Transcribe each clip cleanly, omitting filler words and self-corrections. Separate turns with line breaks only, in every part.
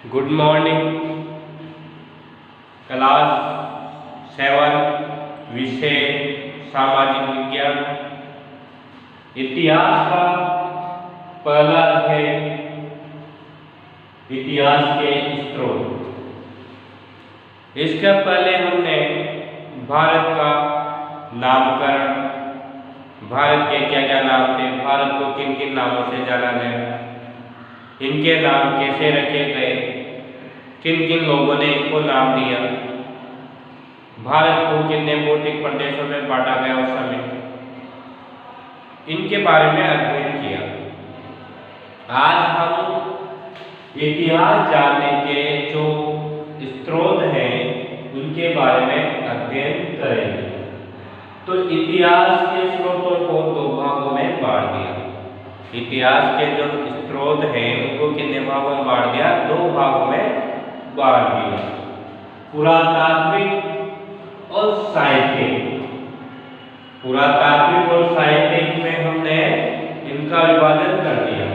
Good morning. Class 7 विषय सामाजिक विज्ञान इतिहास का पहला अध्याय इतिहास के स्रोत। इसके पहले हमने भारत का नामकरण, भारत के क्या क्या नाम थे, भारत को किन किन नामों से जाना गया, इनके नाम कैसे रखे गए, किन किन लोगों ने इनको नाम दिया, भारत को कितने भौतिक प्रदेशों में बांटा गया उस समय, इनके बारे में अध्ययन किया। आज हम इतिहास जानने के जो स्रोत हैं उनके बारे में अध्ययन करेंगे। तो इतिहास के स्रोतों को दो भागों में बांट दिया। इतिहास के जो स्रोत हैं उनको कितने भागों में बांट दिया? दो भागों में बांट दिया, पुरातात्विक और साहित्यिक। पुरातात्विक और साहित्यिक में हमने इनका विभाजन कर दिया।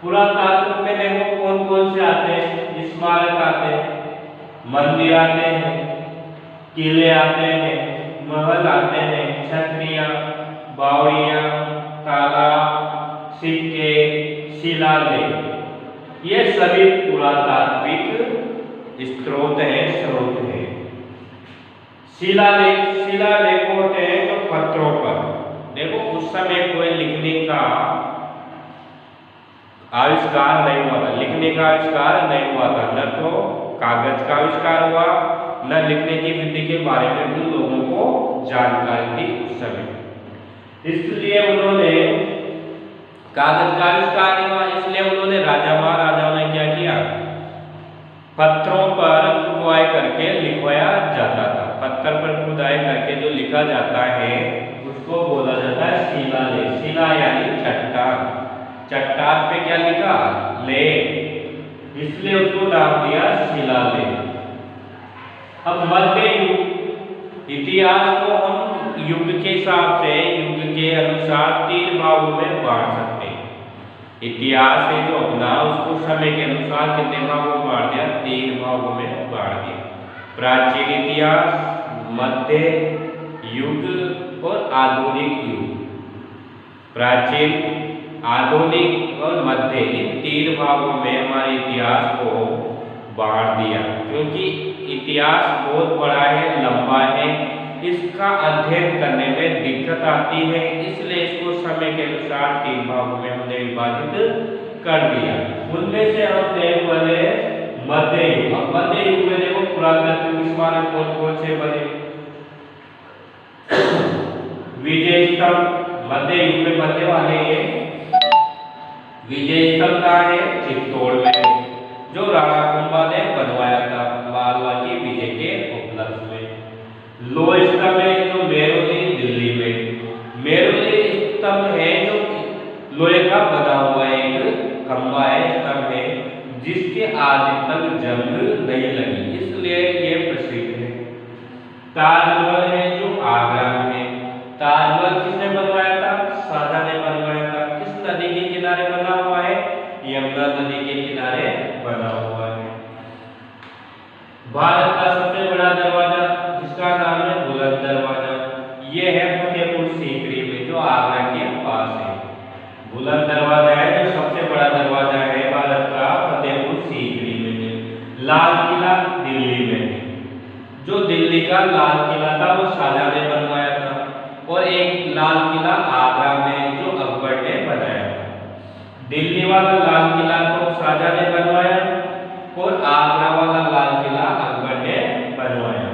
पुरातात्विक में देखो कौन कौन से आते हैं, स्मारक आते हैं, मंदिर आते हैं, किले आते हैं, महल आते हैं, छतरियां, बावड़ियां, तालाब, सिक्के, शिलालेख, ये सभी पुरातात्विक स्रोत हैं। शिलालेख होते हैं जो पत्रों पर, देखो उस समय कोई लिखने का आविष्कार नहीं हुआ था, लिखने का आविष्कार नहीं हुआ था, न तो कागज का आविष्कार हुआ, न लिखने की विधि के बारे में भी लोगों को जानकारी थी उस समय। इसलिए उन्होंने कागज का आविष्कार नहीं हुआ, इसलिए उन्होंने राजा महाराजाओं ने क्या किया, पत्रों पर खुदाई करके लिखवाया जाता था। पत्थर पर खुदाई करके जो लिखा जाता है उसको बोला जाता है शिलालेख। शिला यानी चट्टान, चट्टान पे क्या लिखा? लेख, इसलिए उसको नाम दिया शिलालेख। अब मध्य युग, इतिहास को हम युग के हिसाब से, युग के अनुसार 3 भागों में बांट सकते हैं। इतिहास है जो अपना, उसको समय के अनुसार कितने भागों में बांट दिया? 3 भागों में बांट दिया। प्राचीन इतिहास, मध्य युग और आधुनिक युग। प्राचीन, आधुनिक और मध्य, इन 3 भागों में हमारे इतिहास को बांट दिया। क्योंकि इतिहास बहुत बड़ा है, लंबा है, इसका अध्ययन करने में दिक्कत आती है, इसलिए इसको समय के अनुसार 3 भागों में हमने विभाजित कर दिया। उनमें से हम देख पहले मध्य युग। अब मध्य युग में देखो पुरातात्विक स्मारक कौन से बने? विजय स्तंभ, मध्य युग में बनने वाले हैं। विजय स्तंभ कहाँ है? चित्तौड़ में, जो राणा कुंभा ने बनवाया था मालवा की विजय के उपलक्ष्य में। लोह स्तंभ है जो मेहरौली दिल्ली में। मेहरौली स्तंभ है जो लोहे का बना हुआ एक खंभा है, स्तंभ है, जिसके आज तक जंग नहीं लगी, इसलिए ये प्रसिद्ध है। ताजमहल है जो आगरा में है। ताजमहल किसने बनवाया था? शाहजहां ने बनवाया था। किस नदी के किनारे बना हुआ है? यमुना नदी के किनारे बना हुआ है। भारत का सबसे बड़ा दरवाजा जिसका नाम है बुलंद दरवाजा, ये है फतेहपुर सीकरी में जो आगरा के पास है। बुलंद दरवाजा है जो सबसे बड़ा दरवाजा है भारत का, फतेहपुर सीकरी में है। लाल किला दिल्ली में है, जो दिल्ली का लाल किला था वो शाहजहां ने बनवाया था, और एक लाल किला आगरा में जो अकबर ने बनाया था। दिल्ली वाला लाल किला तो शाहजहां ने बनवाया और आगरा वाला लाल किला अकबर ने बनवाया।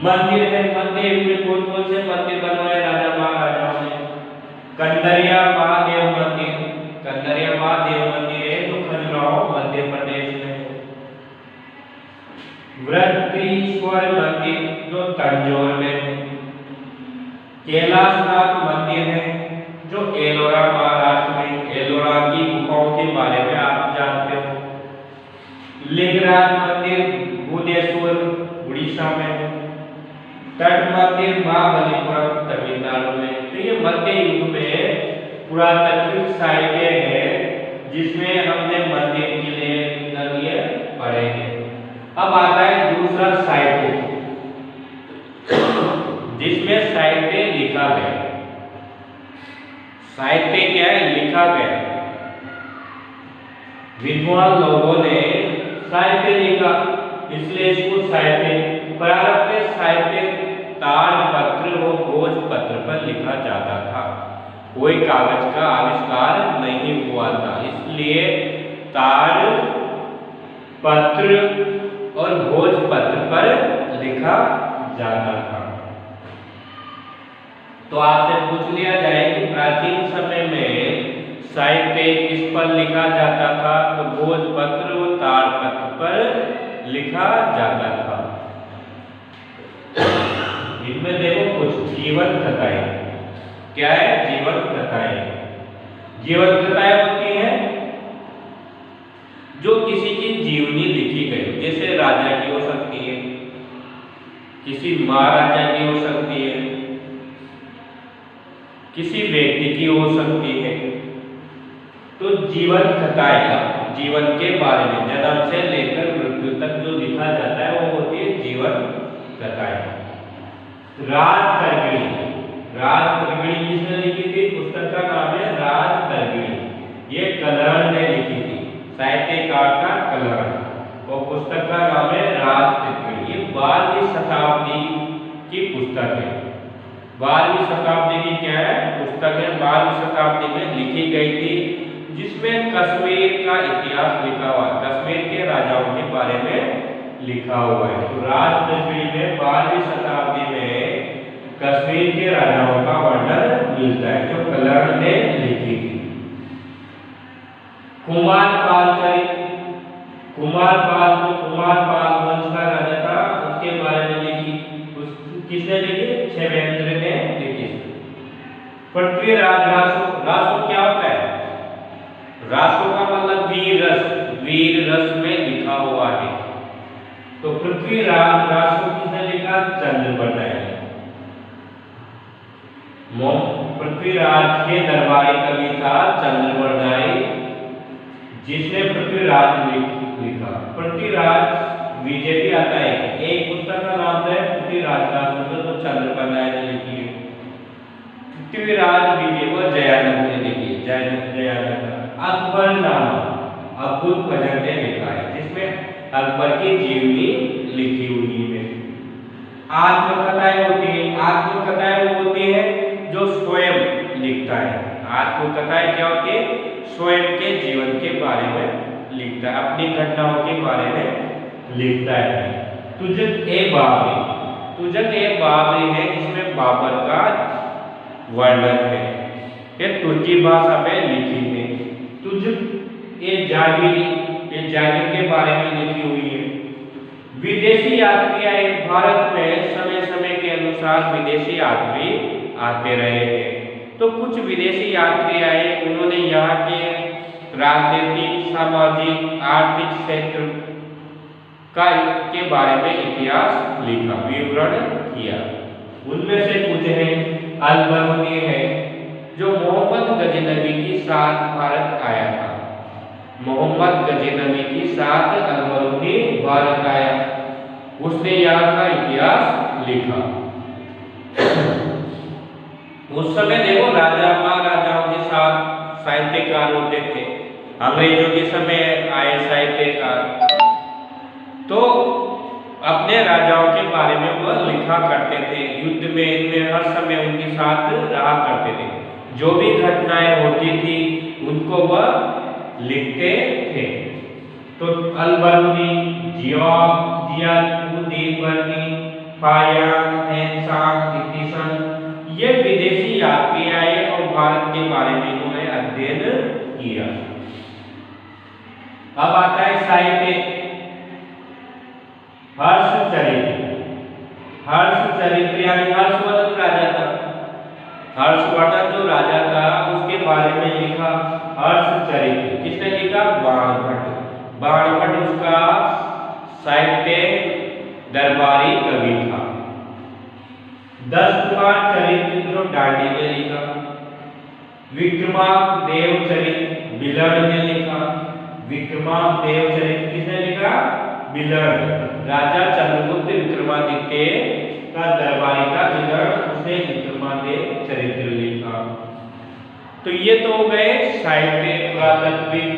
मंदिर है, मंदिर में कौन कौन से मंदिर बनवाए राजा महाराजाओं ने? कंदरिया महादेव मंदिर, कंदरिया महादेव मंदिर है जो खजुराहो मध्य प्रदेश में है। वृद्धीश्वर मंदिर जो तंजौर में है। कैलाशनाथ मंदिर है जो एलोरा महाराष्ट्र में, एलोरा की गुफाओं के बारे में आप जानते हो। लिंगराज मंदिर भुवनेश्वर उड़ीसा में है। तट मंदिर महाबलीपुरम तमिलनाडु में। तो ये मध्य युग में पुरातात्विक साहित्य है जिसमें हमने मंदिर के लिए पढ़ेंगे। अब आता है दूसरा साहित्य, जिसमें साहित्य लिखा गया। साहित्य क्या है? लिखा गया। विद्वान लोगों ने साहित्य लिखा, इसलिए इसको साहित्य। प्रारंभ में साहित्य ताड़पत्र और भोजपत्र पर लिखा जाता था, कोई कागज का आविष्कार नहीं हुआ था, इसलिए ताड़पत्र और भोजपत्र पर लिखा जाता था। तो आपसे पूछ लिया जाए कि प्राचीन समय में साहित्य किस पर लिखा जाता था, तो भोजपत्र और ताड़पत्र पर लिखा जाता था। इनमें देखो कुछ जीवन कथाएं, क्या है? जीवन कथाएं। जीवन कथाएं होती हैं जो किसी की जीवनी लिखी गई, जैसे राजा की हो सकती है, किसी महाराजा की हो सकती है, किसी व्यक्ति की हो सकती है। तो जीवन कथाएं जीवन के बारे में जन्म से लेकर मृत्यु तक जो लिखा जाता है वो होती है जीवन कथाएं। राजतरंगिणी, राजतरंगिणी किसने लिखी थी? पुस्तक का नाम है राजतरंगिणी। ये कलहण ने लिखी थी, साहित्यकार का कलहण, और पुस्तक का नाम है राजतरंगिणी। ये 12वीं शताब्दी की पुस्तक है। 12वीं शताब्दी की क्या है? पुस्तक है। 12वीं शताब्दी में लिखी गई थी, जिसमें कश्मीर का इतिहास लिखा हुआ है, कश्मीर के राजाओं के बारे में लिखा हुआ है। तो राजतरंगिणी में 12वीं शताब्दी में कश्मीर के राजाओं का वर्णन मिलता है, जो कलहण ने लिखी थी। कुमारपाल चरित्र, कुमारपाल जो कुमारपाल वंश का राजा था उसके बारे में लिखी, किसने लिखी? क्षेमेंद्र ने लिखी। पृथ्वीराज रासो, रासो क्या होता है? रासो का मतलब वीर रस, वीर रस में लिखा हुआ है। तो पृथ्वीराज रासो किसने लिखा? चंद्रबरदाई। पृथ्वीराज के दरबारी कवि था चंद्रबरदाई, जिसने पृथ्वीराज लिखा। पृथ्वीराज विजय भी आता है, एक पुस्तक का नाम है पृथ्वीराज रासो, तो चंद्रबरदाई ने लिखी है। पृथ्वीराज विजय वो जयानंद ने लिखी, जयानंद। अकबरनामा अब्दुल फजल ने लिखा है, जिसमें अकबर की जीवनी लिखी हुई है। आत्मकथाएं होती है, आत्मकथाएं वो होती है जो स्वयं लिखता है। आत्मकथाएं क्या होती है? स्वयं के जीवन के बारे में लिखता है, अपनी घटनाओं के बारे में लिखता है। तुजक ए बाबरी, तुजक ए बाबरी है, जिसमें बाबर का वर्णन है, ये तुर्की भाषा में लिखी है। तुजक ए जागीरी, ये जागीर के बारे में लिखी हुई है। विदेशी यात्री आए भारत में, समय समय के अनुसार विदेशी यात्री आते रहे हैं। तो कुछ विदेशी यात्री आए, उन्होंने यहाँ के राजनीतिक, सामाजिक, आर्थिक क्षेत्र के बारे में इतिहास लिखा, विवरण किया। उनमें से कुछ हैं अल-बरूनी है, जो मोहम्मद गजनवी के साथ भारत आया था। मोहम्मद गजनवी के साथ अल-बरूनी भारत आया, उसने यहाँ का इतिहास लिखा। उस समय देखो राजा महाराजाओं के साथ साहित्यकार होते थे, अंग्रेजों के समय आए साहित्यकार, तो अपने राजाओं के बारे में वह लिखा करते थे। युद्ध में इनमें हर समय उनके साथ रहा करते थे, जो भी घटनाएं होती थी उनको वह लिखते थे। तो अल-बरूनी, जियाउद्दीन बर्नी, फायान, एहसान, इत्तिसान, ये विदेशी यात्री आए और भारत के बारे में इन्होंने अध्ययन किया। अब आता है साहित्य। हर्षचरित्र, हर्षचरित्र यानी हर्षवर्धन राजा था, हर्षवर्धन जो राजा था उसके बारे में लिखा हर्षचरित्र। किसने लिखा? बाणभट्ट। बाणभट्ट उसका साहित्य दरबारी कवि था। 10 कुमार चरित्र जो डांडी ने लिखा, विक्रमादेव चरित बिलड़ ने लिखा। विक्रमादेव चरित किसने लिखा? बिलड़। राजा चंद्रगुप्त विक्रमादित्य का दरबारी का बिलड़, उसने विक्रमादेव चरित्र लिखा। तो ये तो हो गए साहित्य पुरातत्विक,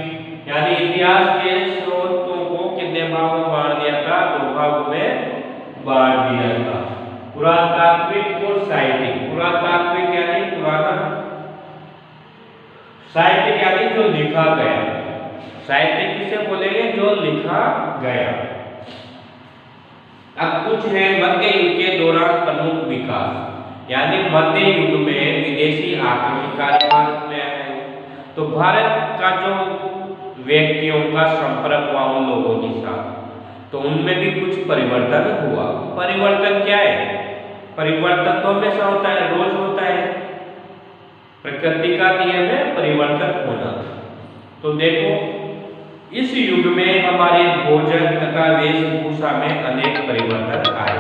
यानी इतिहास के स्रोतों को कितने भागों में बांट दिया था? 2 भागों में बांट दिया था, पुरातात्विक और साहित्यिक। पुरातात्विक यानी पुराना, साहित्य यानी जो लिखा गया। साहित्य किसे बोलेंगे? जो लिखा गया। अब कुछ है मध्य युग के दौरान प्रमुख विकास, यानी मध्य युग में विदेशी आक्रमणकारी भारत में आए, तो भारत का जो व्यक्तियों का संपर्क हुआ उन लोगों के साथ, तो उनमें भी कुछ परिवर्तन हुआ। परिवर्तन क्या है? परिवर्तन तो हमेशा होता है, रोज होता है, प्रकृति का नियम है परिवर्तन होना। तो देखो इस युग में हमारे भोजन तथा वेशभूषा में अनेक परिवर्तन आए।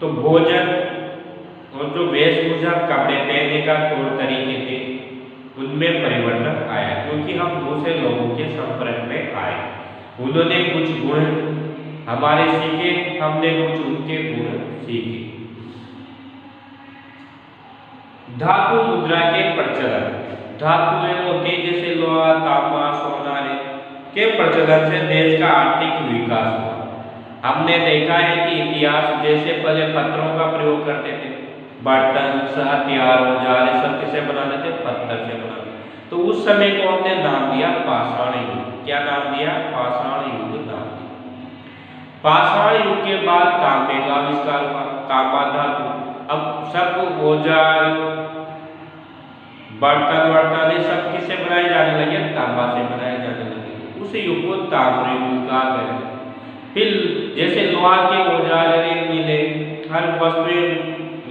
तो भोजन और जो वेशभूषा, कपड़े पहनने का तौर तरीके थे, उनमें परिवर्तन आया, क्योंकि हम दूसरे लोगों के संपर्क में आए। उन्होंने कुछ गुण हमारे सीखे, हमने कुछ उनके गुण सीखे। धातु मुद्रा के प्रचलन। धातुएं होती जैसे लोहा, तांबा, सोना के प्रचलन से देश का आर्थिक विकास हुआ। हमने देखा है कि इतिहास जैसे पहले पत्थरों का प्रयोग करते थे, बर्तन, हथियार, औजार सब किससे बनाते थे? पत्थर से बनाते। तो उस समय को हमने नाम दिया पाषाण युग। क्या नाम दिया? पाषाण युग नाम दिया। पाषाण युग के बाद तांबे का आविष्कार हुआ, तांबा धातु। अब सब औजार, बर्तन सब किससे बनाए जाने लगे? तांबा से बनाए जाने लगे। उस युग को ताम्र युग कहा गया। फिर जैसे लोहा के औजार मिले, हर वस्तुएं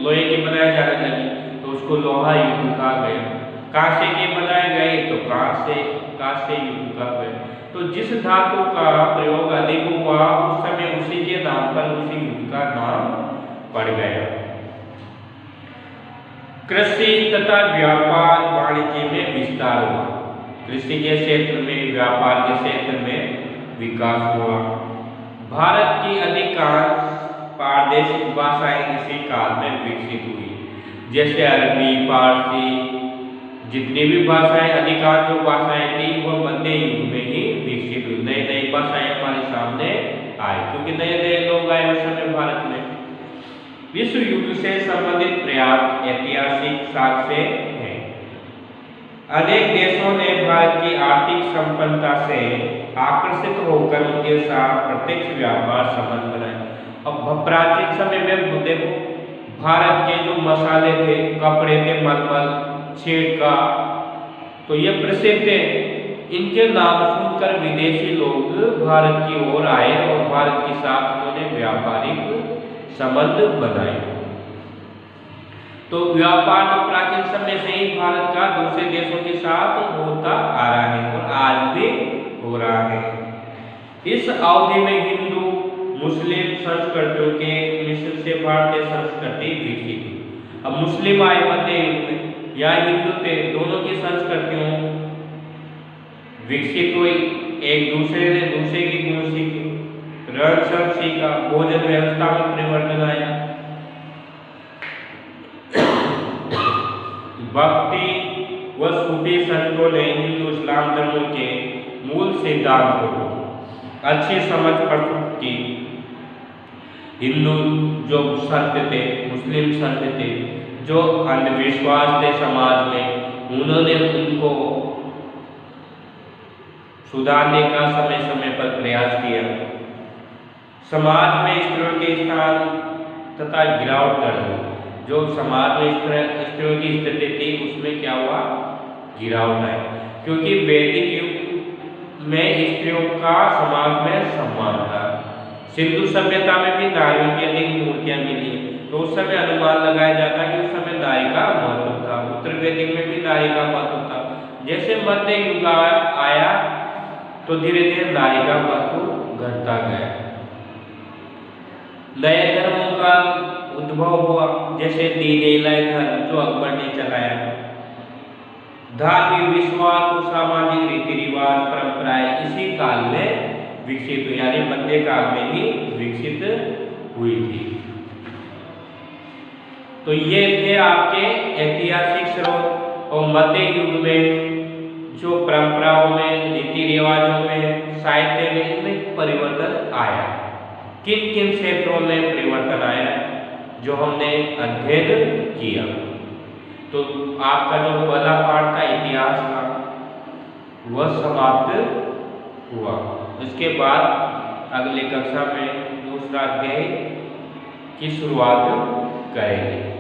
लोहे की बनाए जाने लगी, तो उसको लोहा युग कहा गया। कांसे के बनाए गए तो कांसे युग कहा गया। तो जिस धातु का प्रयोग अधिक हुआ उस समय उसी के नाम पर उसी युग का नाम पड़ गया। कृषि तथा व्यापार वाणिज्य में विस्तार हुआ। कृषि के क्षेत्र में, व्यापार के क्षेत्र में विकास हुआ। भारत की अधिकांश प्रादेशिक भाषाएं इसी काल में विकसित हुई, जैसे अरबी, फारसी, जितनी भी भाषाएं, अधिकांश जो भाषाएं थी वो मध्य युग में ही विकसित हुई। नई नई भाषाएं हमारे सामने आए, क्योंकि नए नए लोग आए उस समय भारत में। विश्व युग से संबंधित पर्याप्त ऐतिहासिक साक्ष्य हैं। अनेक देशों ने भारत की आर्थिक संपन्नता से आकर्षित होकर उनके साथ प्रत्यक्ष व्यापार संबंध बनाए। अब प्राचीन समय में देखो, भारत के जो मसाले थे, कपड़े थे, मलमल, छेड़ का, तो ये प्रसिद्ध थे। इनके नाम सुनकर विदेशी लोग भारत की ओर आए और भारत के साथ उन्होंने व्यापारिक संबंध बनाए। तो व्यापार तो प्राचीन समय से ही भारत का दूसरे देशों के साथ होता आ रहा है और आज भी हो रहा है। इस अवधि में हिंदू मुस्लिम संस्कृतियों के मिश्रण से भारतीय संस्कृति विकसित हुई। अब मुस्लिम आए मध्य युग में, या हिंदू थे, दोनों की संस्कृतियों विकसित हुई। एक दूसरे ने दूसरे की गुण सीखे, रहन सहन सीखा, भोजन व्यवस्था में परिवर्तन आया। भक्ति व सूफी संतों ने हिंदू इस्लाम धर्मों के मूल सिद्धांतों को अच्छी समझ प्रस्तुत की। हिंदू जो संत थे, मुस्लिम संत थे, जो अंधविश्वास थे समाज में, उन्होंने उनको सुधारने का समय समय पर प्रयास किया। समाज में स्त्रियों के स्थान तथा गिरावट दर्ज हुई। जो समाज में स्त्रियों की स्थिति थी उसमें क्या हुआ? गिरावट आई, क्योंकि वैदिक युग में स्त्रियों का समाज में सम्मान था। सिंधु सभ्यता में भी नारियों की अधिक मूर्तियां मिली, तो उस समय अनुमान लगाया जाता है कि उस समय नारी का महत्व था। उत्तर वैदिक में भी नारी का महत्व था। जैसे मध्य युग आया तो धीरे धीरे नारी का महत्व घटता गया। नए धर्मों का उद्भव हुआ, जैसे दीन-ए-इलाही धर्म जो अकबर ने चलाया, धार्मिक विश्वास और सामाजिक रीति रिवाज परंपराएं इसी काल में विकसित हुई, यानी मध्य काल में ही विकसित हुई थी। तो ये थे आपके ऐतिहासिक स्रोत। और मध्य युग में जो परंपराओं में, रीति रिवाजों में, साहित्य में इनमें परिवर्तन आया। किन किन क्षेत्रों में परिवर्तन आया जो हमने अध्ययन किया। तो आपका जो पहला पाठ था इतिहास का वह समाप्त हुआ। उसके बाद अगली कक्षा में दूसरा अध्याय की शुरुआत करेंगे।